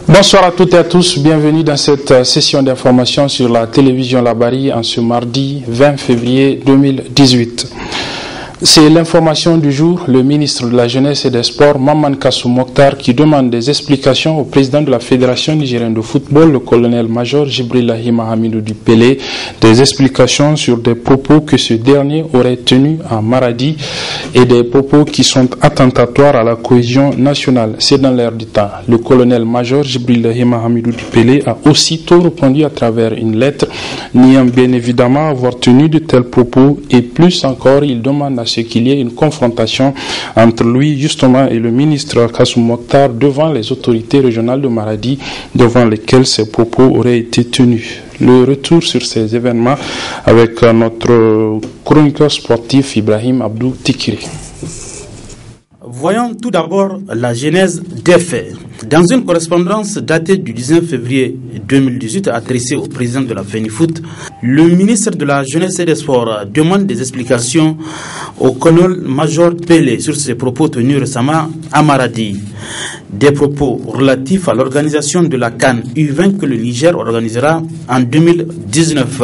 Bonsoir à toutes et à tous, bienvenue dans cette session d'information sur la télévision Labari en ce mardi 20 février 2018. C'est l'information du jour, le ministre de la Jeunesse et des Sports, Maman Kassou Mokhtar, qui demande des explications au président de la Fédération nigérienne de football, le colonel-major Jibrillahi Mahamidou Dupele, des explications sur des propos que ce dernier aurait tenus à Maradi et des propos qui sont attentatoires à la cohésion nationale. C'est dans l'air du temps. Le colonel-major Jibrillahi Mahamidou Dupele a aussitôt répondu à travers une lettre, niant bien évidemment avoir tenu de tels propos, et plus encore, il demande à ce qu'il y ait une confrontation entre lui justement et le ministre Kassou Mokhtar devant les autorités régionales de Maradi devant lesquelles ces propos auraient été tenus. Le retour sur ces événements avec notre chroniqueur sportif Ibrahim Abdou Tikiri. Voyons tout d'abord la genèse des faits. Dans une correspondance datée du 19 février 2018 adressée au président de la FENIFOOT, le ministre de la Jeunesse et des Sports demande des explications au colonel-major Pelé sur ses propos tenus récemment à Maradi. Des propos relatifs à l'organisation de la CAN U20 que le Niger organisera en 2019.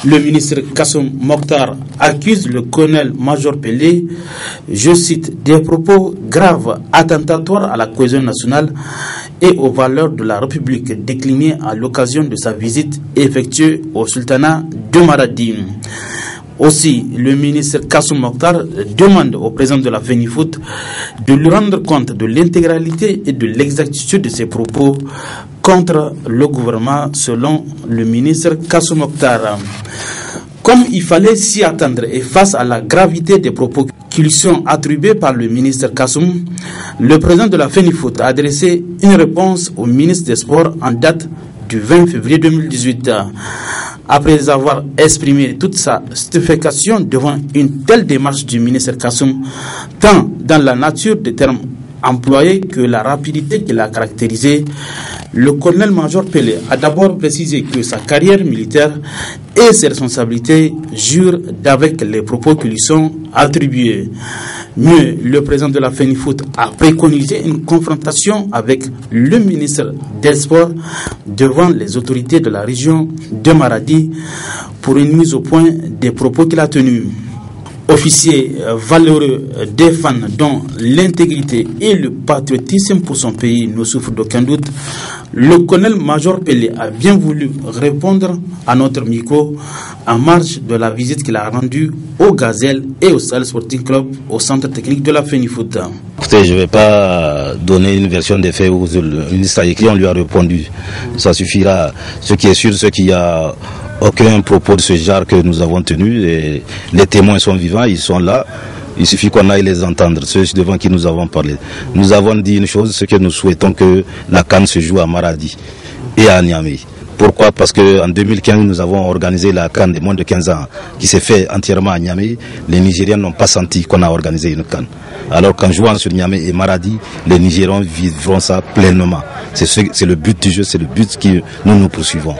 Le ministre Kassou Mokhtar accuse le colonel-major Pelé, je cite, des propos graves attentatoires à la cohésion nationale et aux valeurs de la République déclinées à l'occasion de sa visite effectuée au sultanat de Maradi. Aussi, le ministre Kassou Mokhtar demande au président de la FENIFOOT de lui rendre compte de l'intégralité et de l'exactitude de ses propos contre le gouvernement, selon le ministre Kassou Mokhtar. Comme il fallait s'y attendre et face à la gravité des propos qui lui sont attribués par le ministre Kassoum, le président de la FENIFOOT a adressé une réponse au ministre des Sports en date du 20 février 2018. Après avoir exprimé toute sa stupéfaction devant une telle démarche du ministre Kassoum, tant dans la nature des termes employés que la rapidité qui l'a caractérisé, le colonel-major Pelé a d'abord précisé que sa carrière militaire et ses responsabilités jurent d'avec les propos qui lui sont attribués. Mieux, le président de la FENIFOOT a préconisé une confrontation avec le ministre des Sports devant les autorités de la région de Maradi pour une mise au point des propos qu'il a tenus. Officier valeureux des fans dont l'intégrité et le patriotisme pour son pays ne souffrent d'aucun doute, le colonel-major Pelé a bien voulu répondre à notre micro en marge de la visite qu'il a rendue au Gazelle et au Sahel Sporting Club au centre technique de la FENIFOOT. Écoutez, je ne vais pas donner une version des faits où le ministre a écrit, on lui a répondu. Ça suffira. Ce qui est sûr, c'est qu'il y a aucun propos de ce genre que nous avons tenu et les témoins sont vivants, ils sont là. Il suffit qu'on aille les entendre, ceux devant qui nous avons parlé. Nous avons dit une chose, c'est que nous souhaitons que la CAN se joue à Maradi et à Niamey. Pourquoi? Parce qu'en 2015, nous avons organisé la CAN de moins de 15 ans qui s'est fait entièrement à Niamey. Les Nigériens n'ont pas senti qu'on a organisé une CAN. Alors qu'en jouant sur Niamey et Maradi, les Nigériens vivront ça pleinement. C'est le but du jeu, c'est le but que nous poursuivons.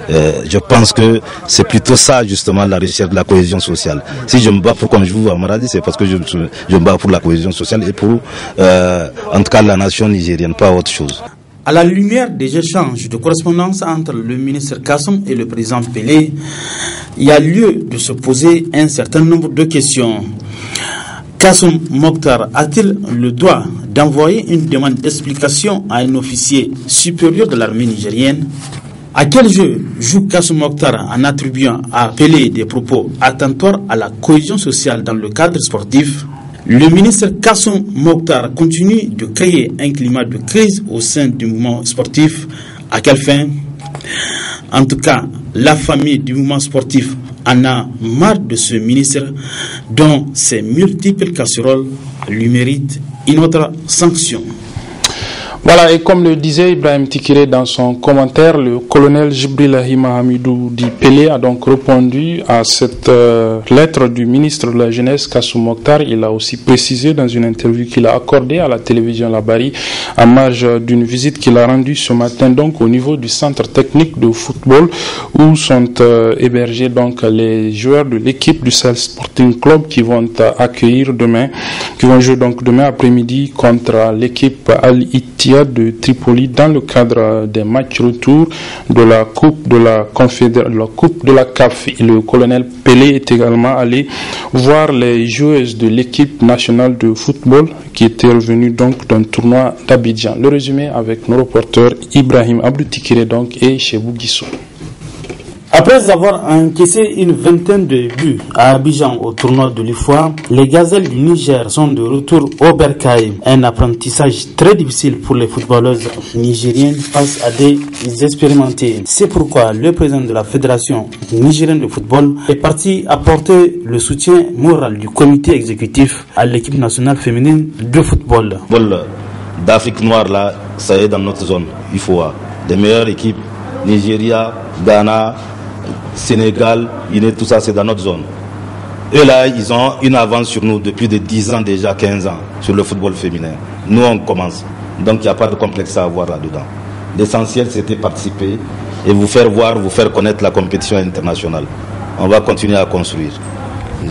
Je pense que c'est plutôt ça justement la recherche de la cohésion sociale. Si je me bats pour qu'on joue à Maradi, c'est parce que je me bats pour la cohésion sociale et pour en tout cas la nation nigérienne, pas autre chose. À la lumière des échanges de correspondance entre le ministre Kassoum et le président Pelé, il y a lieu de se poser un certain nombre de questions. Kassou Mokhtar a-t-il le droit d'envoyer une demande d'explication à un officier supérieur de l'armée nigérienne? À quel jeu joue Kassou Mokhtar en attribuant à Pelé des propos attentatoires à la cohésion sociale dans le cadre sportif? Le ministre Kassou Mokhtar continue de créer un climat de crise au sein du mouvement sportif. À quelle fin? En tout cas, la famille du mouvement sportif en a marre de ce ministre dont ses multiples casseroles lui méritent une autre sanction. Voilà, et comme le disait Ibrahim Tikiri dans son commentaire, le colonel Jibrillahi Mahamidou Dupele a donc répondu à cette lettre du ministre de la Jeunesse, Kassou Mokhtar. Il a aussi précisé dans une interview qu'il a accordée à la télévision Labari en marge d'une visite qu'il a rendue ce matin donc au niveau du centre technique de football où sont hébergés donc les joueurs de l'équipe du Sahel Sporting Club qui vont jouer donc demain après-midi contre l'équipe Al-Ittihad de Tripoli dans le cadre des matchs retour de la Coupe de la CAF. Et le colonel Pelé est également allé voir les joueuses de l'équipe nationale de football qui étaient revenues donc d'un tournoi d'Abidjan. Le résumé avec nos reporters Ibrahim Abdoutikire donc et Chebou Guissou. Après avoir encaissé une vingtaine de buts à Abidjan au tournoi de l'UFOA, les gazelles du Niger sont de retour au Bercail. Un apprentissage très difficile pour les footballeuses nigériennes face à des expérimentés. C'est pourquoi le président de la Fédération nigérienne de football est parti apporter le soutien moral du comité exécutif à l'équipe nationale féminine de football. Le football d'Afrique noire, là, ça est dans notre zone UFOA. Les meilleures équipes, Nigeria, Ghana, Sénégal, tout ça c'est dans notre zone. Eux là, ils ont une avance sur nous depuis de 10 ans déjà, 15 ans, sur le football féminin. Nous on commence. Donc il n'y a pas de complexe à avoir là-dedans. L'essentiel c'était participer et vous faire voir, vous faire connaître la compétition internationale. On va continuer à construire.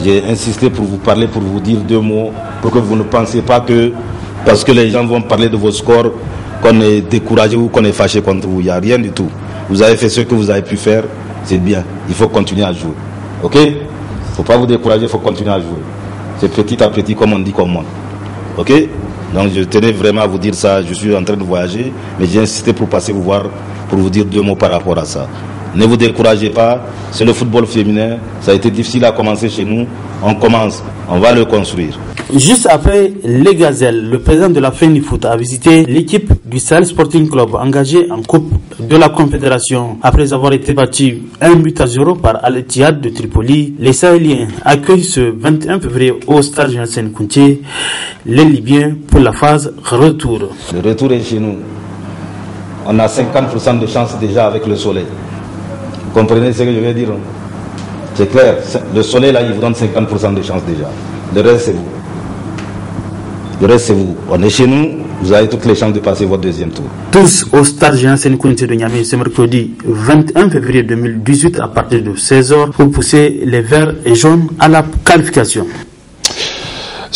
J'ai insisté pour vous parler, pour vous dire 2 mots, pour que vous ne pensez pas que, parce que les gens vont parler de vos scores, qu'on est découragé ou qu'on est fâché contre vous. Il n'y a rien du tout. Vous avez fait ce que vous avez pu faire. C'est bien, il faut continuer à jouer. Ok? Il ne faut pas vous décourager, il faut continuer à jouer. C'est petit à petit, comme on dit, comme moi. Ok? Donc je tenais vraiment à vous dire ça. Je suis en train de voyager, mais j'ai insisté pour passer vous voir, pour vous dire 2 mots par rapport à ça. Ne vous découragez pas, c'est le football féminin. Ça a été difficile à commencer chez nous. On commence, on va le construire. Juste après les gazelles, le président de la FENIFOOT a visité l'équipe du Sahel Sporting Club engagée en Coupe de la Confédération. Après avoir été battu 1-0 par Al-Ittihad de Tripoli, les Sahéliens accueillent ce 21 février au stade Janssen Kounté les Libyens pour la phase retour. Le retour est chez nous. On a 50% de chance déjà avec le soleil. Vous comprenez ce que je veux dire? C'est clair, le soleil là il vous donne 50% de chance déjà. Le reste c'est vous. Le reste c'est vous. On est chez nous, vous avez toutes les chances de passer votre deuxième tour. Tous au stade Janssen Kounté de Niamey ce mercredi 21 février 2018 à partir de 16h pour pousser les verts et jaunes à la qualification.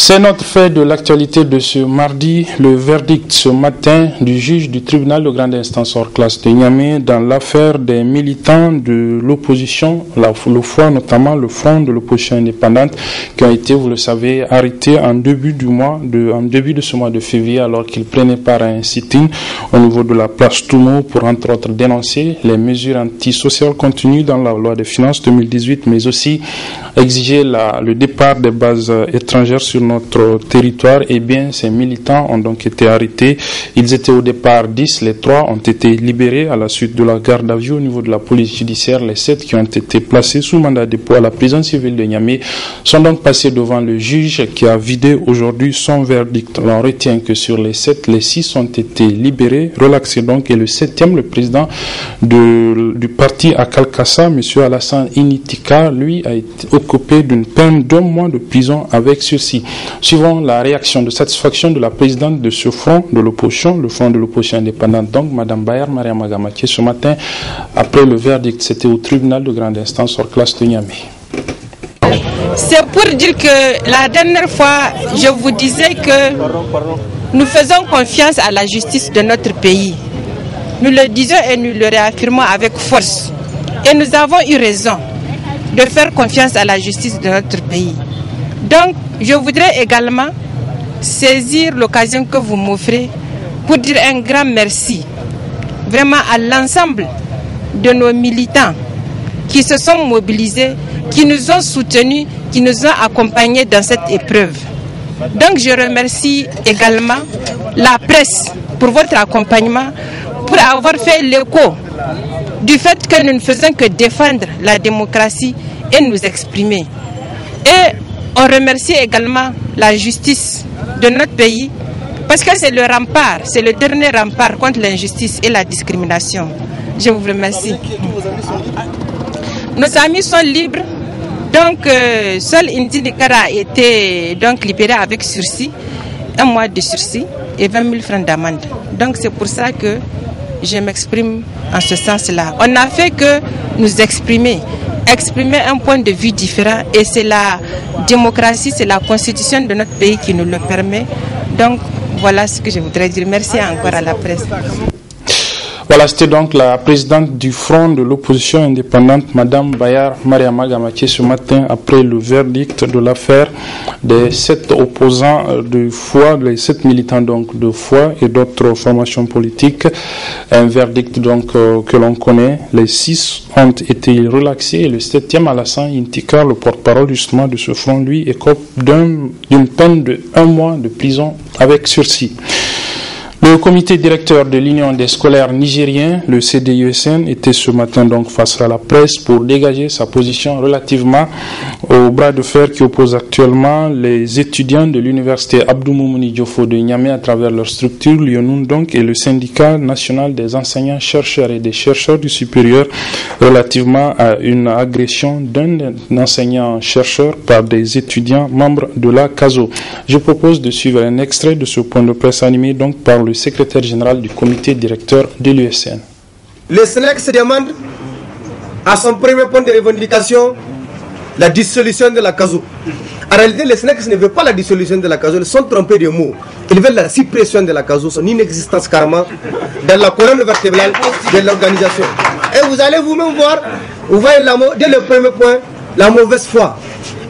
C'est notre fait de l'actualité de ce mardi, le verdict ce matin du juge du tribunal de grande instance hors classe de Niamey dans l'affaire des militants de l'opposition, le FOI notamment, le Front de l'opposition indépendante, qui ont été, vous le savez, arrêtés en début de ce mois de février alors qu'ils prenaient part à un sit-in au niveau de la place Toumo pour entre autres dénoncer les mesures antisociales contenues dans la loi des finances 2018, mais aussi exiger le départ des bases étrangères sur notre territoire. Et bien, ces militants ont donc été arrêtés. Ils étaient au départ 10, les 3 ont été libérés à la suite de la garde à vue au niveau de la police judiciaire. Les 7 qui ont été placés sous mandat de dépôt à la prison civile de Niamey sont donc passés devant le juge qui a vidé aujourd'hui son verdict. On retient que sur les 7, les 6 ont été libérés, relaxés donc, et le 7e, le président du parti à Kalkassa, M. Alassane Initika, lui a été occupé d'une peine d'1 mois de prison avec sursis. Suivant la réaction de satisfaction de la présidente de ce front de l'opposition, le front de l'opposition indépendante, donc Mme Bayar Mariama Gamake, ce matin, après le verdict, c'était au tribunal de grande instance hors classe de Niamey. C'est pour dire que la dernière fois, je vous disais que nous faisons confiance à la justice de notre pays. Nous le disons et nous le réaffirmons avec force. Et nous avons eu raison de faire confiance à la justice de notre pays. Donc, je voudrais également saisir l'occasion que vous m'offrez pour dire un grand merci vraiment à l'ensemble de nos militants qui se sont mobilisés, qui nous ont soutenus, qui nous ont accompagnés dans cette épreuve. Donc, je remercie également la presse pour votre accompagnement, pour avoir fait l'écho du fait que nous ne faisons que défendre la démocratie et nous exprimer. Et on remercie également la justice de notre pays parce que c'est le rempart, c'est le dernier rempart contre l'injustice et la discrimination. Je vous remercie. Nos amis sont libres. Donc, seul Indi Nikara a été donc libéré avec sursis, 1 mois de sursis. et 20 000 francs d'amende. Donc c'est pour ça que je m'exprime en ce sens-là. On n'a fait que nous exprimer un point de vue différent, et c'est la démocratie, c'est la constitution de notre pays qui nous le permet. Donc voilà ce que je voudrais dire. Merci encore à la presse. Voilà, c'était donc la présidente du Front de l'opposition indépendante, Madame Bayar Mariama Gamache, ce matin après le verdict de l'affaire des 7 opposants de foi, les 7 militants donc de foi et d'autres formations politiques. Un verdict donc que l'on connaît. Les 6 ont été relaxés et le 7e, Alassane Intikar, le porte-parole justement de ce front, lui, écope d'une peine de 1 mois de prison avec sursis. Le comité directeur de l'Union des scolaires nigériens, le CDUSN, était ce matin donc face à la presse pour dégager sa position relativement au bras de fer qui oppose actuellement les étudiants de l'université Abdou Moumouni Diofo de Niamey à travers leur structure Lyonoun donc et le syndicat national des enseignants chercheurs et des chercheurs du supérieur relativement à une agression d'un enseignant chercheur par des étudiants membres de la CASO. Je propose de suivre un extrait de ce point de presse animé donc par le secrétaire général du comité directeur de l'USN. Le SNEC se demande à son premier point de revendication la dissolution de la CASO. En réalité, les SNEC ne veulent pas la dissolution de la CASO, ils sont trompés de mots. Ils veulent la suppression de la CASO, son inexistence carrément dans la colonne vertébrale de l'organisation. Et vous allez vous-même voir, vous voyez dès le premier point, la mauvaise foi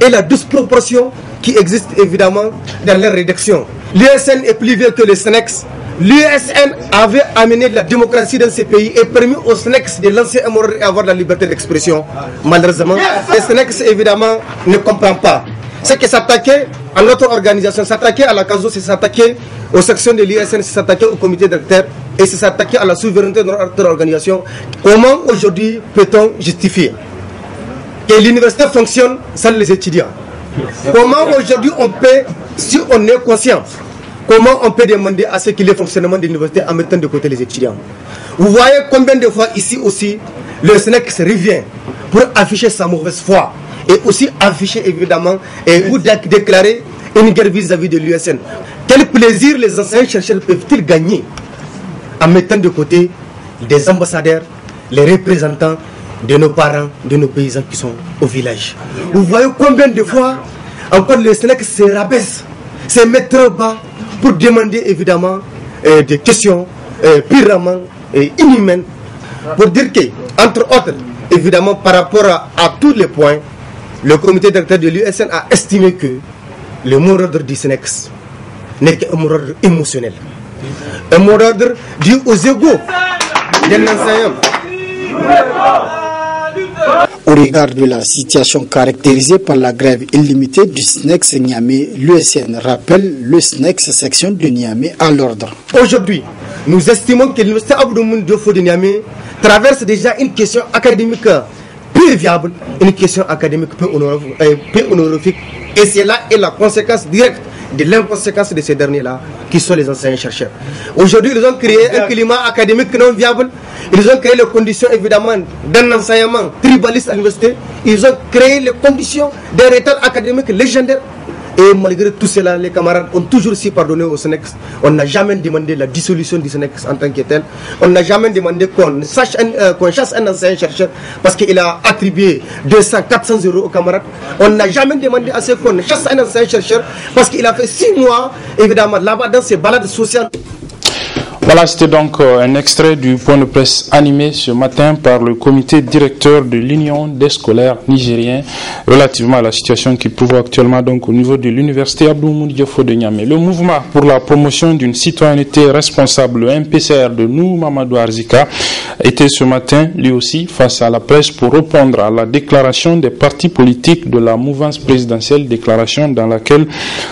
et la disproportion qui existe évidemment dans leur rédaction. L'USN est plus vieux que le SNEX. L'USN avait amené de la démocratie dans ces pays et permis aux SNEX de lancer un mot et avoir la liberté d'expression. Malheureusement, le SNEX évidemment ne comprend pas. C'est que s'attaquer à notre organisation, s'attaquer à la CASO, c'est s'attaquer aux sections de l'USN, c'est s'attaquer au comité directeur et c'est s'attaquer à la souveraineté de notre organisation. Comment aujourd'hui peut-on justifier que l'université fonctionne sans les étudiants? Comment aujourd'hui on peut, si on est conscient, comment on peut demander à ce qu'il y ait fonctionnement de l'université en mettant de côté les étudiants? Vous voyez combien de fois ici aussi, le SNEC se revient pour afficher sa mauvaise foi et aussi afficher évidemment ou déclarer une guerre vis-à-vis de l'USN. Quel plaisir les enseignants chercheurs peuvent-ils gagner en mettant de côté des ambassadeurs, les représentants de nos parents, de nos paysans qui sont au village? Vous voyez combien de fois encore le SNEC se rabaisse, se met trop bas pour demander évidemment des questions purement inhumaines, pour dire que, entre autres, évidemment par rapport à tous les points, le comité directeur de l'USN a estimé que le mot d'ordre du SNEX n'est qu'un mot d'ordre émotionnel, un mot d'ordre dû aux égaux d'un enseignant. Au regard de la situation caractérisée par la grève illimitée du SNEX Niamey, l'USN rappelle le SNEX section de Niamey à l'ordre. Aujourd'hui, nous estimons que l'université Abdou Moumouni Diofo de Niamey traverse déjà une question académique peu viable, une question académique peu honorifique, et cela est la conséquence directe de l'inconséquence de ces derniers-là, qui sont les enseignants-chercheurs. Aujourd'hui, ils ont créé un climat académique non viable, ils ont créé les conditions évidemment d'un enseignement tribaliste à l'université, ils ont créé les conditions d'un retard académique légendaire. Et malgré tout cela, les camarades ont toujours su pardonner au SNEX. On n'a jamais demandé la dissolution du SNEX en tant que tel. On n'a jamais demandé qu'on chasse un enseignant-chercheur parce qu'il a attribué 200, 400 euros aux camarades. On n'a jamais demandé à ce qu'on chasse un enseignant-chercheur parce qu'il a fait 6 mois, évidemment, là-bas dans ses balades sociales. Voilà, c'était donc un extrait du point de presse animé ce matin par le comité directeur de l'Union des scolaires nigériens relativement à la situation qui prévaut actuellement donc au niveau de l'université Abdou Moumouni Diofo de Niamey. Le mouvement pour la promotion d'une citoyenneté responsable, le MPCR de Nou Mamadou Arzika, était ce matin lui aussi face à la presse pour répondre à la déclaration des partis politiques de la mouvance présidentielle, déclaration dans laquelle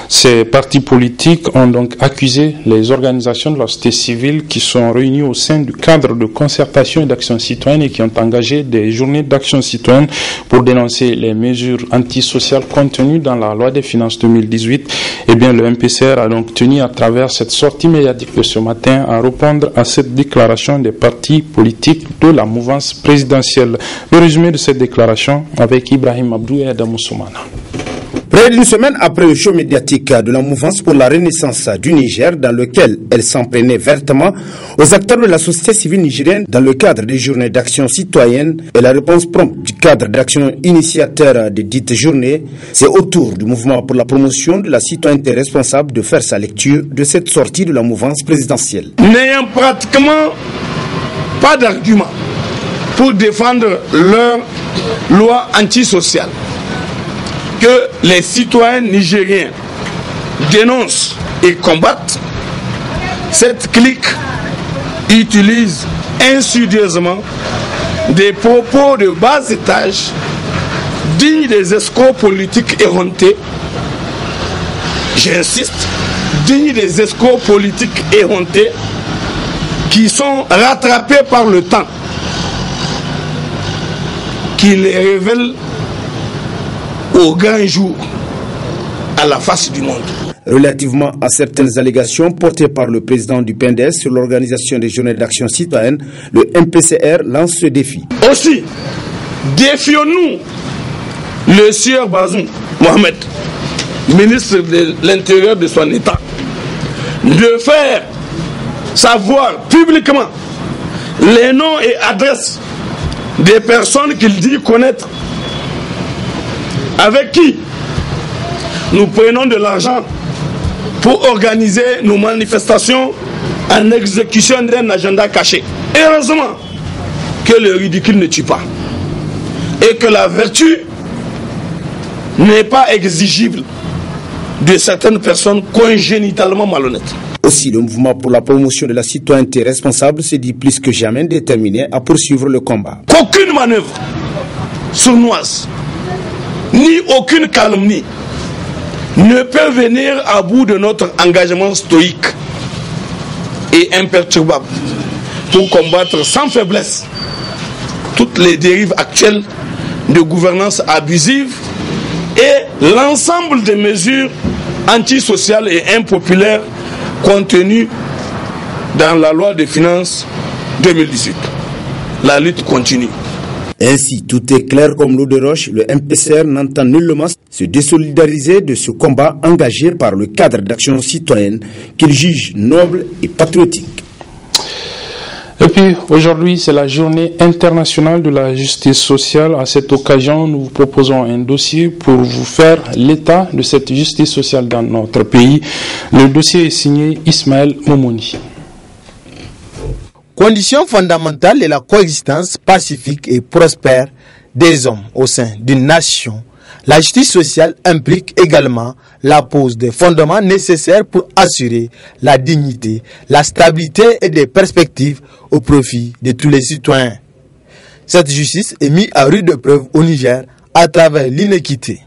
ces partis politiques ont donc accusé les organisations de la société civile qui sont réunis au sein du cadre de concertation et d'action citoyenne et qui ont engagé des journées d'action citoyenne pour dénoncer les mesures antisociales contenues dans la loi des finances 2018. Eh bien, le MPCR a donc tenu à travers cette sortie médiatique de ce matin à répondre à cette déclaration des partis politiques de la mouvance présidentielle. Le résumé de cette déclaration avec Ibrahim Abdou et Adamou Soumana. Près d'une semaine après le show médiatique de la mouvance pour la renaissance du Niger, dans lequel elle s'en prenait vertement aux acteurs de la société civile nigérienne dans le cadre des journées d'action citoyenne et la réponse prompte du cadre d'action initiateur de dites journées, c'est au tour du mouvement pour la promotion de la citoyenneté responsable de faire sa lecture de cette sortie de la mouvance présidentielle. N'ayant pratiquement pas d'argument pour défendre leur loi antisociale, que les citoyens nigériens dénoncent et combattent, cette clique utilise insidieusement des propos de bas étage dignes des escrocs politiques éhontés. J'insiste, dignes des escrocs politiques éhontés qui sont rattrapés par le temps, qui les révèlent au grand jour, à la face du monde. Relativement à certaines allégations portées par le président du PNDS sur l'organisation des journées d'action citoyenne, le MPCR lance ce défi. Aussi, défions-nous le sieur Bazoum Mohamed, ministre de l'Intérieur de son État, de faire savoir publiquement les noms et adresses des personnes qu'il dit connaître, avec qui nous prenons de l'argent pour organiser nos manifestations en exécution d'un agenda caché. Heureusement que le ridicule ne tue pas et que la vertu n'est pas exigible de certaines personnes congénitalement malhonnêtes. Aussi, le mouvement pour la promotion de la citoyenneté responsable se dit plus que jamais déterminé à poursuivre le combat. Qu'aucune manœuvre sournoise ni aucune calomnie ne peut venir à bout de notre engagement stoïque et imperturbable pour combattre sans faiblesse toutes les dérives actuelles de gouvernance abusive et l'ensemble des mesures antisociales et impopulaires contenues dans la loi de finances 2018. La lutte continue. Ainsi, tout est clair comme l'eau de roche. Le MPCR n'entend nullement se désolidariser de ce combat engagé par le cadre d'action citoyenne qu'il juge noble et patriotique. Et puis aujourd'hui, c'est la journée internationale de la justice sociale. À cette occasion, nous vous proposons un dossier pour vous faire l'état de cette justice sociale dans notre pays. Le dossier est signé Ismaël Momouni. Condition fondamentale est la coexistence pacifique et prospère des hommes au sein d'une nation. La justice sociale implique également la pose des fondements nécessaires pour assurer la dignité, la stabilité et des perspectives au profit de tous les citoyens. Cette justice est mise à rude épreuve au Niger à travers l'inéquité.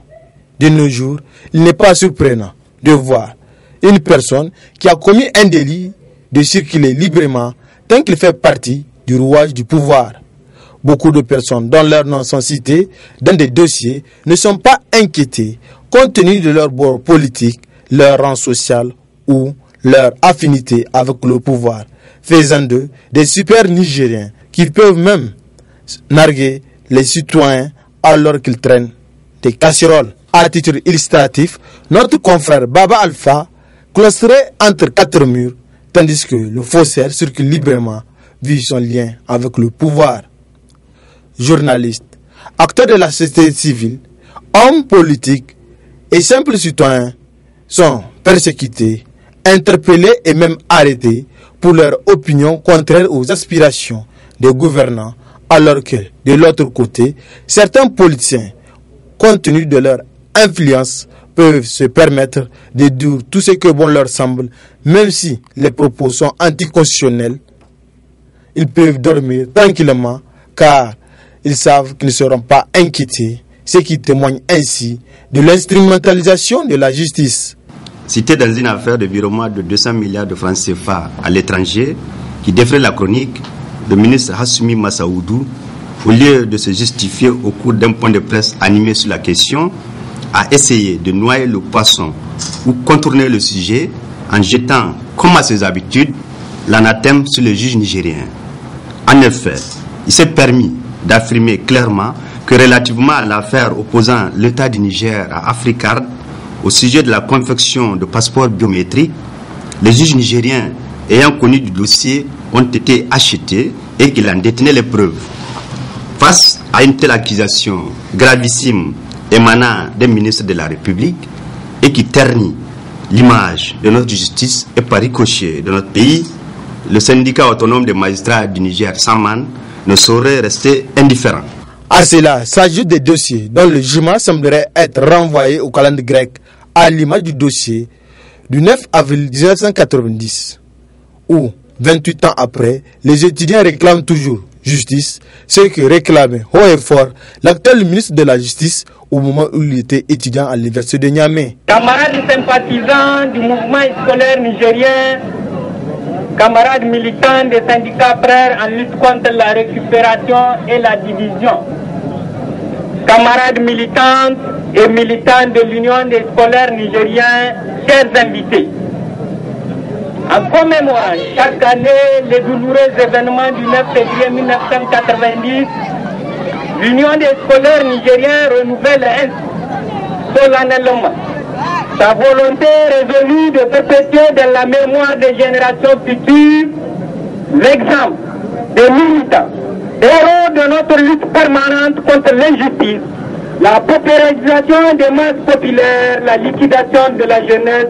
De nos jours, il n'est pas surprenant de voir une personne qui a commis un délit de circuler librement tant qu'il fait partie du rouage du pouvoir. Beaucoup de personnes dont leurs noms sont cités dans des dossiers ne sont pas inquiétées compte tenu de leur bord politique, leur rang social ou leur affinité avec le pouvoir, faisant d'eux des super Nigériens qui peuvent même narguer les citoyens alors qu'ils traînent des casseroles. À titre illustratif, notre confrère Baba Alpha, claustré entre quatre murs, tandis que le faussaire circule librement, vu son lien avec le pouvoir. Journalistes, acteurs de la société civile, hommes politiques et simples citoyens sont persécutés, interpellés et même arrêtés pour leur opinion contraire aux aspirations des gouvernants, alors que, de l'autre côté, certains politiciens, compte tenu de leur influence, peuvent se permettre de dire tout ce que bon leur semble, même si les propos sont anticonstitutionnels. Ils peuvent dormir tranquillement car ils savent qu'ils ne seront pas inquiétés, ce qui témoigne ainsi de l'instrumentalisation de la justice. Cité dans une affaire de virement de 200 milliards de francs CFA à l'étranger qui défraie la chronique, le ministre Hassoumi Massaoudou, au lieu de se justifier au cours d'un point de presse animé sur la question, a essayé de noyer le poisson ou contourner le sujet en jetant, comme à ses habitudes, l'anathème sur le juge nigérien. En effet, il s'est permis d'affirmer clairement que relativement à l'affaire opposant l'État du Niger à Africard, au sujet de la confection de passeports biométriques, les juges nigériens ayant connu du dossier ont été achetés et qu'ils en détenaient les preuves. Face à une telle accusation gravissime émanant des ministres de la République et qui ternit l'image de notre justice et par ricochet de notre pays, le syndicat autonome des magistrats du Niger, SAMAN, ne saurait rester indifférent. À cela s'ajoutent des dossiers dont le jugement semblerait être renvoyé au calendrier grec, à l'image du dossier du 9 avril 1990, où, 28 ans après, les étudiants réclament toujours justice, ce que réclamait haut et fort l'actuel ministre de la Justice au moment où il était étudiant à l'université de Niamey. Camarades sympathisants du mouvement scolaire nigérien, camarades militants des syndicats frères en lutte contre la récupération et la division, camarades militantes et militants de l'Union des scolaires nigériens, chers invités. En commémorant chaque année les douloureux événements du 9 février 1990, l'Union des scolaires nigériens renouvelle solennellement sa volonté résolue de perpétuer dans la mémoire des générations futures l'exemple des militants, héros de notre lutte permanente contre l'injustice, la paupérisation des masses populaires, la liquidation de la jeunesse,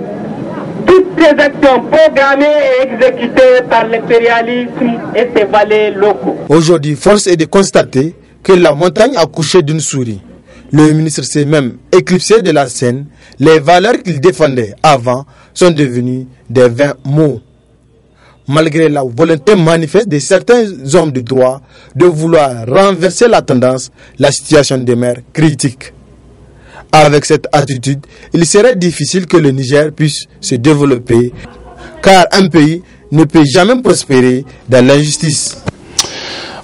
toutes ces actions programmées et exécutées par l'impérialisme et ses valets locaux. Aujourd'hui, force est de constater que la montagne a couché d'une souris. Le ministre s'est même éclipsé de la scène. Les valeurs qu'il défendait avant sont devenues des vains mots. Malgré la volonté manifeste de certains hommes de droit de vouloir renverser la tendance, la situation demeure critique. Avec cette attitude, il serait difficile que le Niger puisse se développer, car un pays ne peut jamais prospérer dans l'injustice.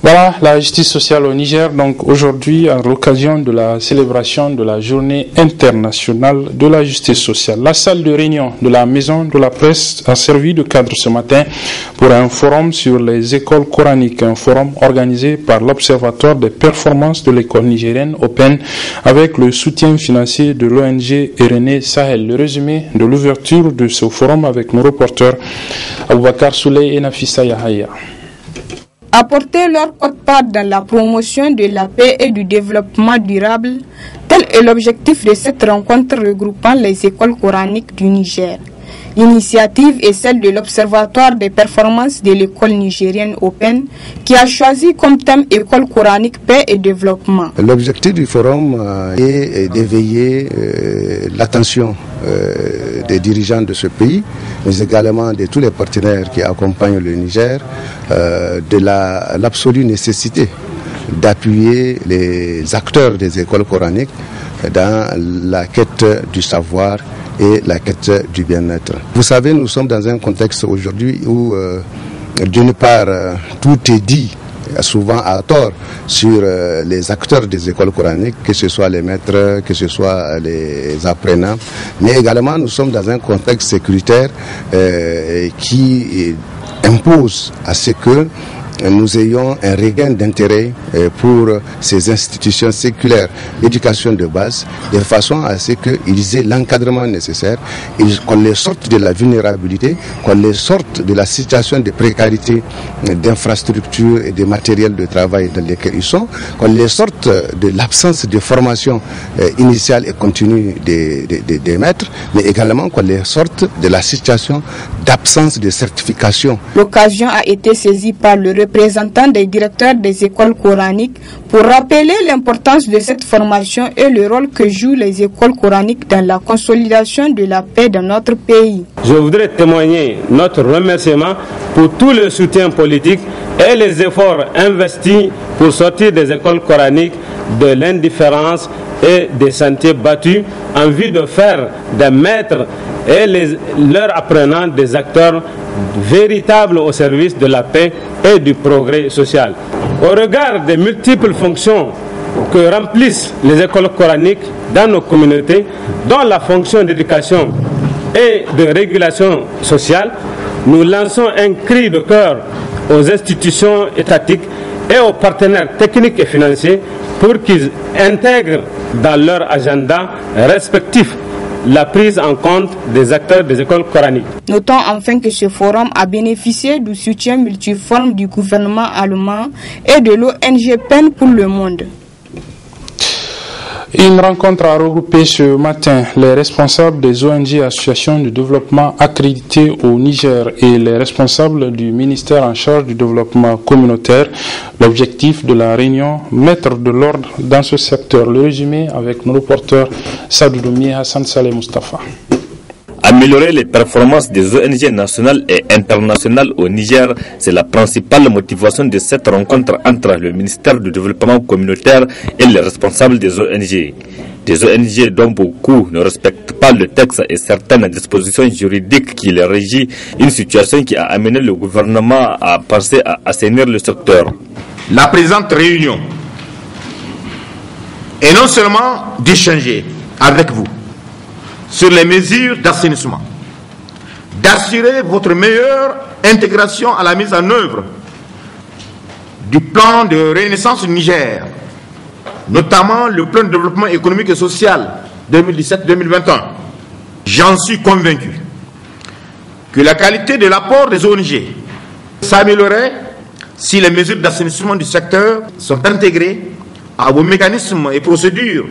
Voilà la justice sociale au Niger. Donc aujourd'hui, à l'occasion de la célébration de la journée internationale de la justice sociale, la salle de réunion de la maison de la presse a servi de cadre ce matin pour un forum sur les écoles coraniques, un forum organisé par l'Observatoire des performances de l'école nigérienne OPEN avec le soutien financier de l'ONG RN Sahel. Le résumé de l'ouverture de ce forum avec nos reporters Aboubakar Souley et Nafissa Yahaya. Apporter leur quote-part dans la promotion de la paix et du développement durable, tel est l'objectif de cette rencontre regroupant les écoles coraniques du Niger. L'initiative est celle de l'Observatoire des performances de l'école nigérienne OPEN qui a choisi comme thème école coranique, paix et développement. L'objectif du forum est d'éveiller l'attention des dirigeants de ce pays, mais également de tous les partenaires qui accompagnent le Niger, de l'absolue nécessité d'appuyer les acteurs des écoles coraniques dans la quête du savoir et la quête du bien-être. Vous savez, nous sommes dans un contexte aujourd'hui où, d'une part, tout est dit, souvent à tort, sur les acteurs des écoles coraniques, que ce soit les maîtres, que ce soit les apprenants, mais également nous sommes dans un contexte sécuritaire qui impose à ce que nous ayons un regain d'intérêt pour ces institutions séculaires d'éducation de base, de façon à ce qu'ils aient l'encadrement nécessaire, qu'on les sorte de la vulnérabilité, qu'on les sorte de la situation de précarité d'infrastructures et de matériel de travail dans lesquels ils sont, qu'on les sorte de l'absence de formation initiale et continue des maîtres, mais également qu'on les sorte de la situation d'absence de certification. L'occasion a été saisie par le représentant des directeurs des écoles coraniques pour rappeler l'importance de cette formation et le rôle que jouent les écoles coraniques dans la consolidation de la paix dans notre pays. Je voudrais témoigner notre remerciement pour tout le soutien politique et les efforts investis pour sortir des écoles coraniques de l'indifférence et des sentiers battus en vue de faire des maîtres et leurs apprenants des acteurs véritables au service de la paix et du progrès social. Au regard des multiples fonctions que remplissent les écoles coraniques dans nos communautés, dont la fonction d'éducation et de régulation sociale, nous lançons un cri de cœur aux institutions étatiques et aux partenaires techniques et financiers pour qu'ils intègrent dans leur agenda respectif la prise en compte des acteurs des écoles coraniques. Notons enfin que ce forum a bénéficié du soutien multiforme du gouvernement allemand et de l'ONG PEN pour le monde. Une rencontre a regroupé ce matin les responsables des ONG et associations de développement accréditées au Niger et les responsables du ministère en charge du développement communautaire. L'objectif de la réunion, mettre de l'ordre dans ce secteur. Le résumé avec nos reporters Sadou Doumi et Hassan Saleh Mustafa. Améliorer les performances des ONG nationales et internationales au Niger, c'est la principale motivation de cette rencontre entre le ministère du Développement communautaire et les responsables des ONG. Des ONG dont beaucoup ne respectent pas le texte et certaines dispositions juridiques qui les régissent, une situation qui a amené le gouvernement à penser à assainir le secteur. La présente réunion est non seulement d'échanger avec vous sur les mesures d'assainissement, d'assurer votre meilleure intégration à la mise en œuvre du plan de renaissance du Niger, notamment le plan de développement économique et social 2017-2021. J'en suis convaincu que la qualité de l'apport des ONG s'améliorerait si les mesures d'assainissement du secteur sont intégrées à vos mécanismes et procédures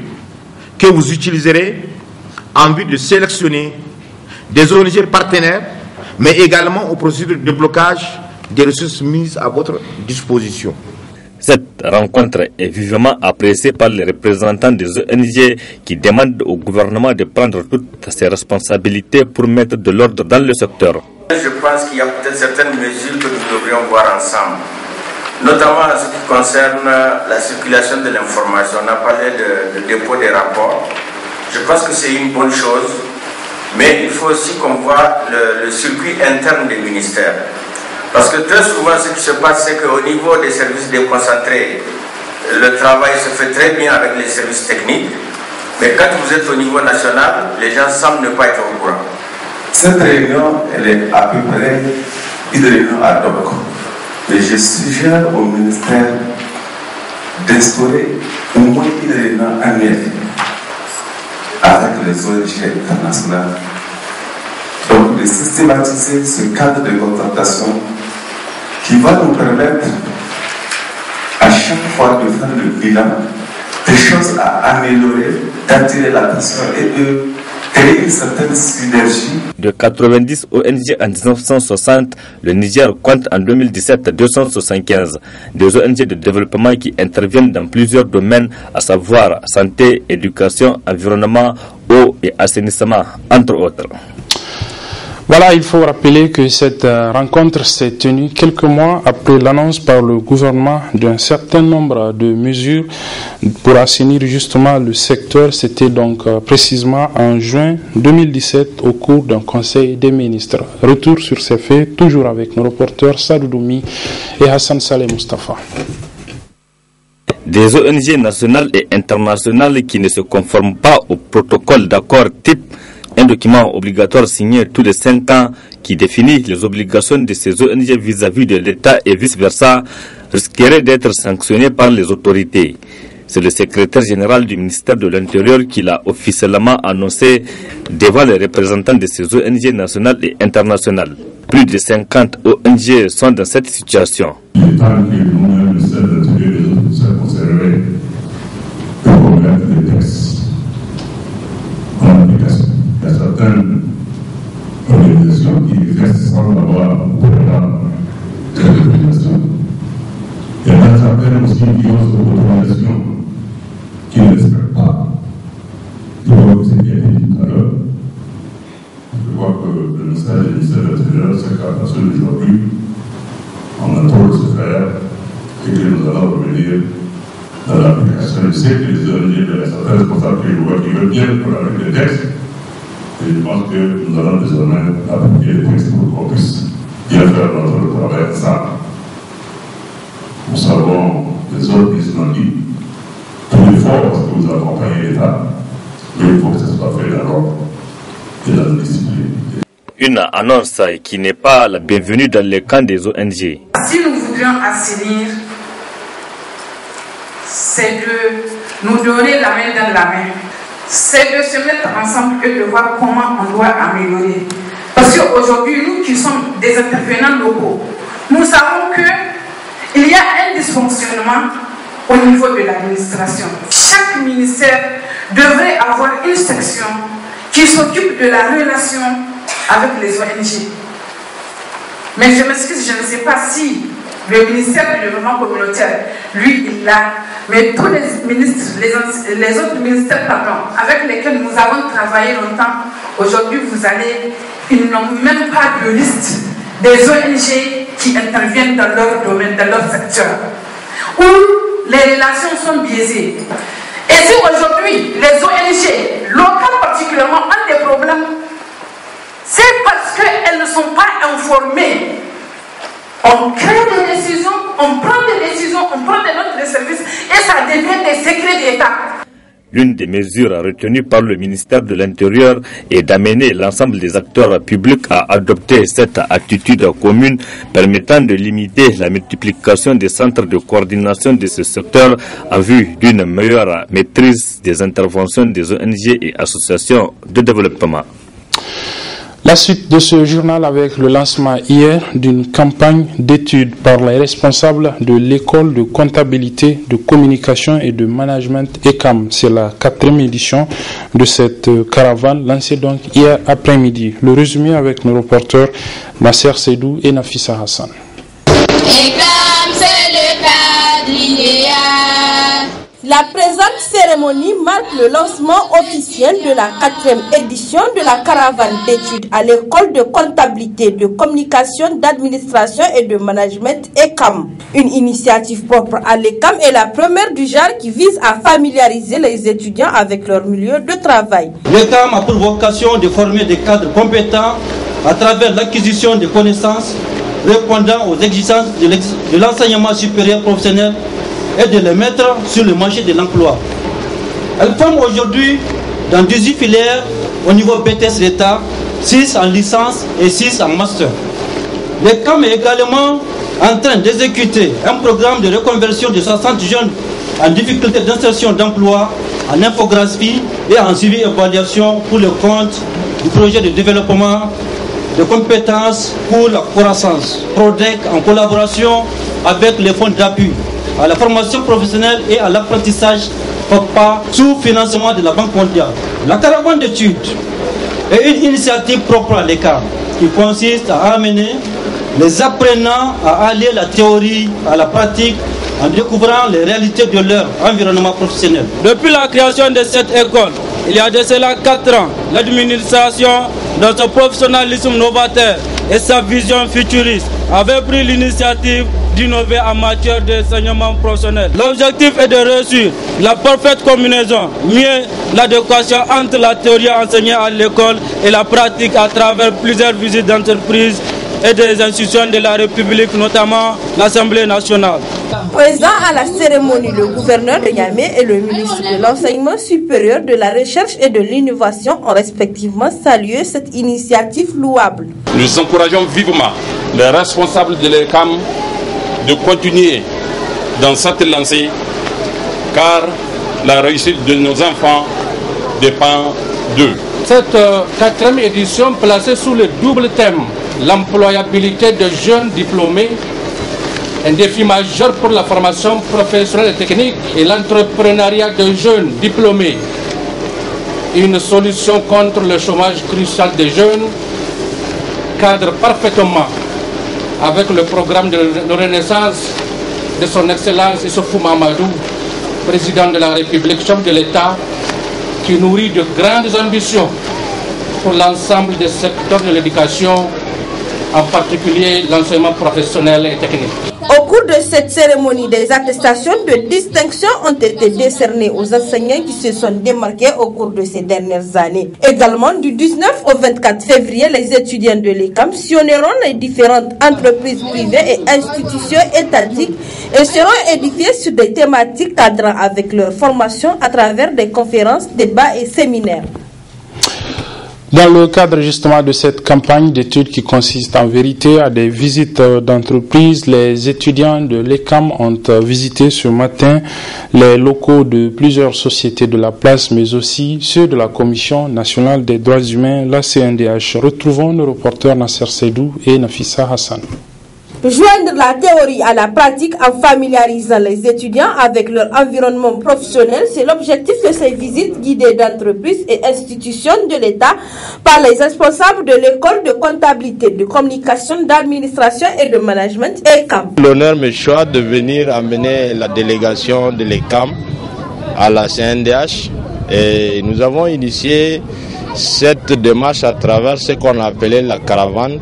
que vous utiliserez en vue de sélectionner des ONG partenaires, mais également aux procédures de blocage des ressources mises à votre disposition. Cette rencontre est vivement appréciée par les représentants des ONG qui demandent au gouvernement de prendre toutes ses responsabilités pour mettre de l'ordre dans le secteur. Je pense qu'il y a peut-être certaines mesures que nous devrions voir ensemble, notamment en ce qui concerne la circulation de l'information. On a parlé de dépôt des rapports. Je pense que c'est une bonne chose, mais il faut aussi qu'on voit le circuit interne des ministères. Parce que très souvent, ce qui se passe, c'est qu'au niveau des services déconcentrés, le travail se fait très bien avec les services techniques, mais quand vous êtes au niveau national, les gens semblent ne pas être au courant. Cette réunion, elle est à peu près une réunion ad hoc. Mais je suggère au ministère d'instaurer au moins une réunion annuelle avec les ONG internationales. Donc de systématiser ce cadre de concertation qui va nous permettre à chaque fois de faire le bilan des choses à améliorer, d'attirer l'attention et de créer une certaine synergie. De 90 ONG en 1960, le Niger compte en 2017 275 des ONG de développement qui interviennent dans plusieurs domaines, à savoir santé, éducation, environnement, eau et assainissement, entre autres. Voilà, il faut rappeler que cette rencontre s'est tenue quelques mois après l'annonce par le gouvernement d'un certain nombre de mesures pour assainir justement le secteur. C'était donc précisément en juin 2017 au cours d'un conseil des ministres. Retour sur ces faits, toujours avec nos reporters Sadou Doumi et Hassan Saleh Mustafa. Des ONG nationales et internationales qui ne se conforment pas au protocole d'accord type, un document obligatoire signé tous les 5 ans qui définit les obligations de ces ONG vis-à-vis de l'État et vice-versa, risquerait d'être sanctionné par les autorités. C'est le secrétaire général du ministère de l'Intérieur qui l'a officiellement annoncé devant les représentants de ces ONG nationales et internationales. Plus de 50 ONG sont dans cette situation. Il est temps que nous-mêmes, le ministère de l'Intérieur et les autres ministères conservés pour mettre des textes en application. Il y a certaines organisations qui restent sans avoir auparavant cette autorisation. Il y en a certaines aussi qui ont cette autorisation qui ne respectent pas. Je vois que c'est bien dit tout à l'heure. Je vois que le ministère de l'Intérieur, c'est qu'à partir d'aujourd'hui, on a trop de se faire et que nous allons revenir dans l'application. Je sais que les ONG, il y a certains responsables qui veulent bien pour avec les textes. Et je pense que nous allons désormais appliquer les textes pour qu'on puisse bien faire notre travail ensemble. Nous savons les autres qui sont dit tout l'effort parce que vous accompagnez l'État, mais il faut que ce soit fait dans l'ordre et dans la discipline. Une annonce qui n'est pas la bienvenue dans le camp des ONG. Si nous voudrions assainir, c'est de nous donner la main dans la main. c'est de se mettre ensemble et de voir comment on doit améliorer. Parce qu'aujourd'hui, nous qui sommes des intervenants locaux, nous savons qu'il y a un dysfonctionnement au niveau de l'administration. Chaque ministère devrait avoir une section qui s'occupe de la relation avec les ONG. Mais je m'excuse, je ne sais pas si le ministère du développement communautaire, lui, il l'a, mais tous les ministres, les autres ministères, avec lesquels nous avons travaillé longtemps, aujourd'hui, ils n'ont même pas de liste des ONG qui interviennent dans leur domaine, dans leur secteur, où les relations sont biaisées. Et si aujourd'hui, les ONG locales particulièrement ont des problèmes, c'est parce qu'elles ne sont pas informées. On crée des décisions, on prend des décisions, on prend des notes de service et ça devient des secrets d'État. L'une des mesures retenues par le ministère de l'Intérieur est d'amener l'ensemble des acteurs publics à adopter cette attitude commune permettant de limiter la multiplication des centres de coordination de ce secteur en vue d'une meilleure maîtrise des interventions des ONG et associations de développement. La suite de ce journal avec le lancement hier d'une campagne d'études par les responsables de l'école de comptabilité, de communication et de management ECAM. C'est la 4e édition de cette caravane lancée donc hier après-midi. Le résumé avec nos reporters Nasser Seydou et Nafissa Hassan. ECAM, c'est le cadre idéal. La présente cérémonie marque le lancement officiel de la 4e édition de la caravane d'études à l'école de comptabilité, de communication, d'administration et de management ECAM. Une initiative propre à l'ECAM est la première du genre qui vise à familiariser les étudiants avec leur milieu de travail. L'ECAM a pour vocation de former des cadres compétents à travers l'acquisition de connaissances répondant aux exigences de l'enseignement supérieur professionnel et de les mettre sur le marché de l'emploi. Elle forme aujourd'hui dans 18 filières au niveau BTS d'État, 6 en licence et 6 en master. L'ECAM est également en train d'exécuter un programme de reconversion de 60 jeunes en difficulté d'insertion d'emploi, en infographie et en suivi et évaluation pour le compte du projet de développement de compétences pour la croissance. PRODEC en collaboration avec les fonds d'appui à la formation professionnelle et à l'apprentissage FOPA sous financement de la Banque mondiale. La caravane d'études est une initiative propre à l'ECAM qui consiste à amener les apprenants à allier la théorie à la pratique en découvrant les réalités de leur environnement professionnel. Depuis la création de cette école, il y a de cela 4 ans, l'administration, dans son professionnalisme novateur et sa vision futuriste, avait pris l'initiative d'innover en matière d'enseignement professionnel. L'objectif est de réussir la parfaite combinaison, mieux l'adéquation entre la théorie enseignée à l'école et la pratique à travers plusieurs visites d'entreprises et des institutions de la République, notamment l'Assemblée nationale. Présent à la cérémonie, le gouverneur de Niamey et le ministre de l'Enseignement supérieur, de la Recherche et de l'Innovation ont respectivement salué cette initiative louable. Nous encourageons vivement les responsables de l'ECAM de continuer dans cette lancée, car la réussite de nos enfants dépend d'eux. Cette 4e édition placée sous le double thème l'employabilité de jeunes diplômés, un défi majeur pour la formation professionnelle et technique, et l'entrepreneuriat de jeunes diplômés, une solution contre le chômage crucial des jeunes, cadre parfaitement avec le programme de renaissance de son Excellence Issoufou Mahamadou, président de la République, chef de l'État, qui nourrit de grandes ambitions pour l'ensemble des secteurs de l'éducation, en particulier l'enseignement professionnel et technique. Au cours de cette cérémonie, des attestations de distinction ont été décernées aux enseignants qui se sont démarqués au cours de ces dernières années. Également, du 19 au 24 février, les étudiants de l'ECAM sillonneront les différentes entreprises privées et institutions étatiques et seront édifiés sur des thématiques cadrant avec leur formation à travers des conférences, débats et séminaires. Dans le cadre justement de cette campagne d'études qui consiste en vérité à des visites d'entreprise, les étudiants de l'ECAM ont visité ce matin les locaux de plusieurs sociétés de la place, mais aussi ceux de la Commission nationale des droits humains, la CNDH. Retrouvons nos reporters Nasser Seydou et Nafissa Hassan. Joindre la théorie à la pratique en familiarisant les étudiants avec leur environnement professionnel, c'est l'objectif de ces visites guidées d'entreprises et institutions de l'État par les responsables de l'école de comptabilité, de communication, d'administration et de management ECAM. L'honneur me choisit de venir amener la délégation de l'ECAM à la CNDH et nous avons initié cette démarche à travers ce qu'on appelait la caravane,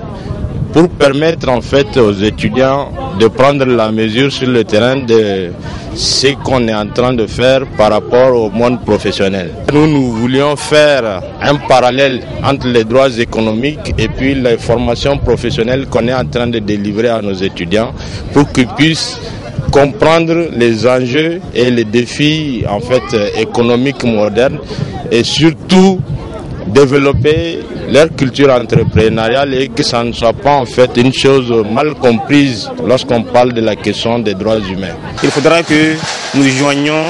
pour permettre en fait aux étudiants de prendre la mesure sur le terrain de ce qu'on est en train de faire par rapport au monde professionnel. Nous voulions faire un parallèle entre les droits économiques et puis les formations professionnelles qu'on est en train de délivrer à nos étudiants pour qu'ils puissent comprendre les enjeux et les défis en fait économiques modernes et surtout développer leur culture entrepreneuriale et que ça ne soit pas en fait une chose mal comprise lorsqu'on parle de la question des droits humains. Il faudra que nous joignions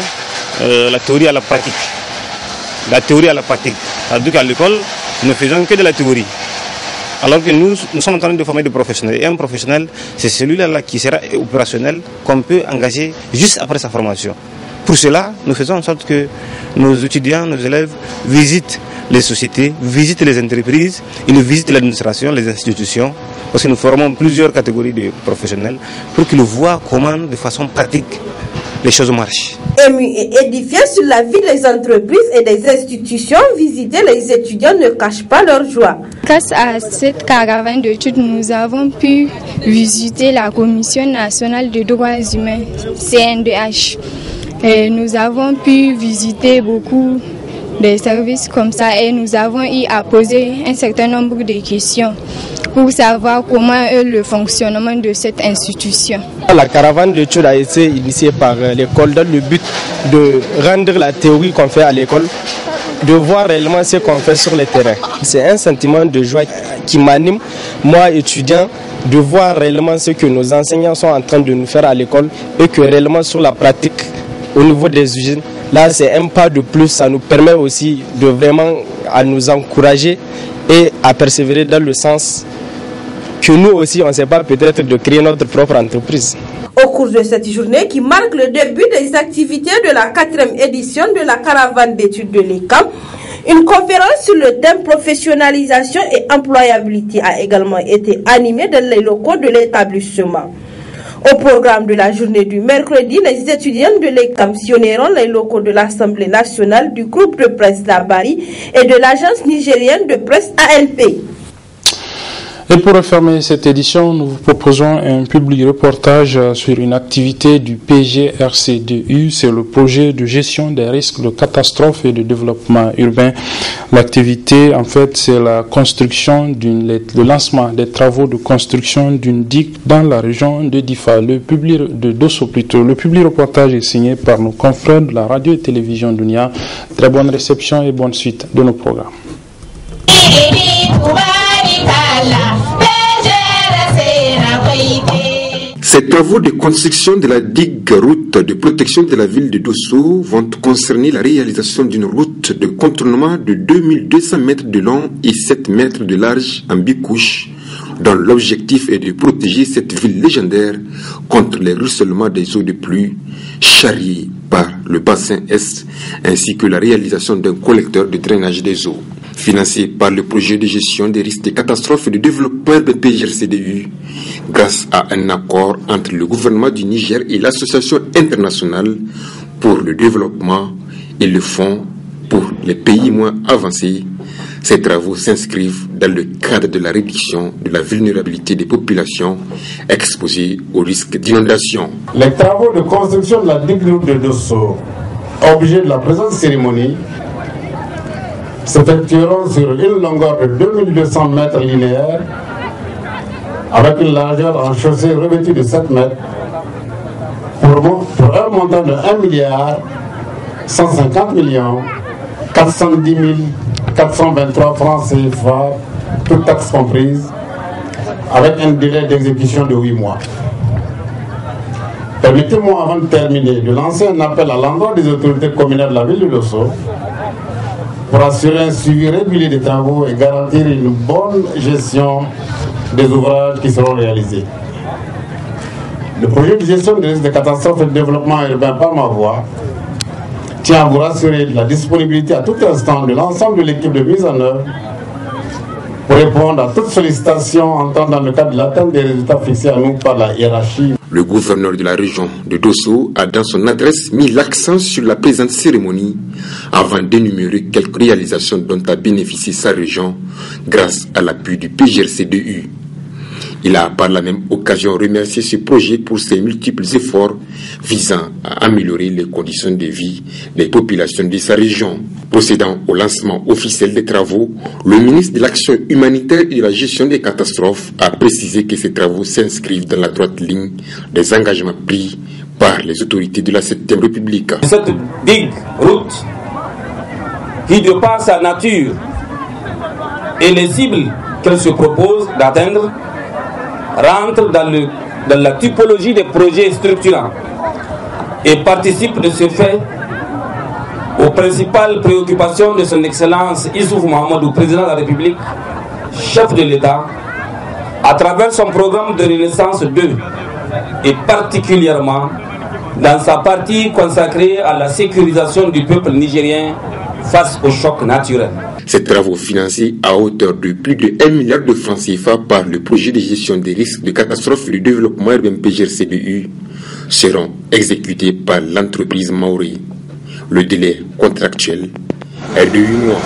la théorie à la pratique. La théorie à la pratique. C'est-à-dire qu'à l'école, nous ne faisons que de la théorie. Alors que nous sommes en train de former des professionnels. Et un professionnel, c'est celui-là qui sera opérationnel, qu'on peut engager juste après sa formation. Pour cela, nous faisons en sorte que nos étudiants, nos élèves visitent les sociétés, visitent les entreprises, ils visitent l'administration, les institutions, parce que nous formons plusieurs catégories de professionnels pour qu'ils voient comment, de façon pratique, les choses marchent. Ému et édifié sur la vie des entreprises et des institutions, visiter les étudiants ne cache pas leur joie. Grâce à cette caravane d'études, nous avons pu visiter la Commission nationale des droits humains, CNDH. Et nous avons pu visiter beaucoup des services comme ça et nous avons eu à poser un certain nombre de questions pour savoir comment est le fonctionnement de cette institution. La caravane d'études a été initiée par l'école dans le but de rendre la théorie qu'on fait à l'école, de voir réellement ce qu'on fait sur le terrain. C'est un sentiment de joie qui m'anime, moi étudiant, de voir réellement ce que nos enseignants sont en train de nous faire à l'école et que réellement sur la pratique au niveau des usines, là c'est un pas de plus, ça nous permet aussi de vraiment à nous encourager et à persévérer dans le sens que nous aussi on ne sait pas peut-être de créer notre propre entreprise. Au cours de cette journée qui marque le début des activités de la 4e édition de la caravane d'études de l'ECAM, une conférence sur le thème professionnalisation et employabilité a également été animée dans les locaux de l'établissement. Au programme de la journée du mercredi, les étudiants de l'ECAM sillonneront les locaux de l'Assemblée nationale, du groupe de presse Labari et de l'agence nigérienne de presse ANP. Et pour refermer cette édition, nous vous proposons un public reportage sur une activité du PGRCDU. C'est le projet de gestion des risques de catastrophes et de développement urbain. L'activité, en fait, c'est la construction le lancement des travaux de construction d'une digue dans la région de Difa, le public de Dosso plutôt. Le public reportage est signé par nos confrères de la radio et télévision Dunia. Très bonne réception et bonne suite de nos programmes. Ces travaux de construction de la digue route de protection de la ville de Dosso vont concerner la réalisation d'une route de contournement de 2200 mètres de long et 7 mètres de large en bicouche, dont l'objectif est de protéger cette ville légendaire contre les ruissellements des eaux de pluie charriées par le bassin Est, ainsi que la réalisation d'un collecteur de drainage des eaux. Financé par le projet de gestion des risques de catastrophes et de développement de PGRCDU, grâce à un accord entre le gouvernement du Niger et l'Association internationale pour le développement et le Fonds pour les pays moins avancés. Ces travaux s'inscrivent dans le cadre de la réduction de la vulnérabilité des populations exposées au risque d'inondation. Les travaux de construction de la digue de Dosso, objet de la présente cérémonie, s'effectueront sur une longueur de 2200 mètres linéaires avec une largeur en chaussée revêtue de 7 mètres pour un montant de 1 milliard 150 millions 410 423 francs CFA, toutes taxes comprises, avec un délai d'exécution de 8 mois. Permettez-moi, avant de terminer, de lancer un appel à l'endroit des autorités communales de la ville de Dosso pour assurer un suivi régulier des travaux et garantir une bonne gestion des ouvrages qui seront réalisés. Le projet de gestion des risques de catastrophes et de développement urbain par ma voix tient à vous rassurer de la disponibilité à tout instant de l'ensemble de l'équipe de mise en œuvre pour répondre à toute sollicitation entrant dans le cadre de l'atteinte des résultats fixés à nous par la hiérarchie. Le gouverneur de la région de Dosso a dans son adresse mis l'accent sur la présente cérémonie avant d'énumérer quelques réalisations dont a bénéficié sa région grâce à l'appui du PGRCDU. Il a par la même occasion remercié ce projet pour ses multiples efforts visant à améliorer les conditions de vie des populations de sa région. Procédant au lancement officiel des travaux, le ministre de l'Action humanitaire et de la gestion des catastrophes a précisé que ces travaux s'inscrivent dans la droite ligne des engagements pris par les autorités de la 7e République. Cette digue route qui, de par sa nature et les cibles qu'elle se propose d'atteindre, rentre dans la typologie des projets structurants et participe de ce fait aux principales préoccupations de son Excellence Issoufou Mahamadou, président de la République, chef de l'État, à travers son programme de Renaissance 2 et particulièrement dans sa partie consacrée à la sécurisation du peuple nigérien face au choc naturel. Ces travaux financés à hauteur de plus de 1 milliard de francs CFA par le projet de gestion des risques de catastrophes et de développement urbain PGRCDU seront exécutés par l'entreprise Maori. Le délai contractuel est de 8 mois.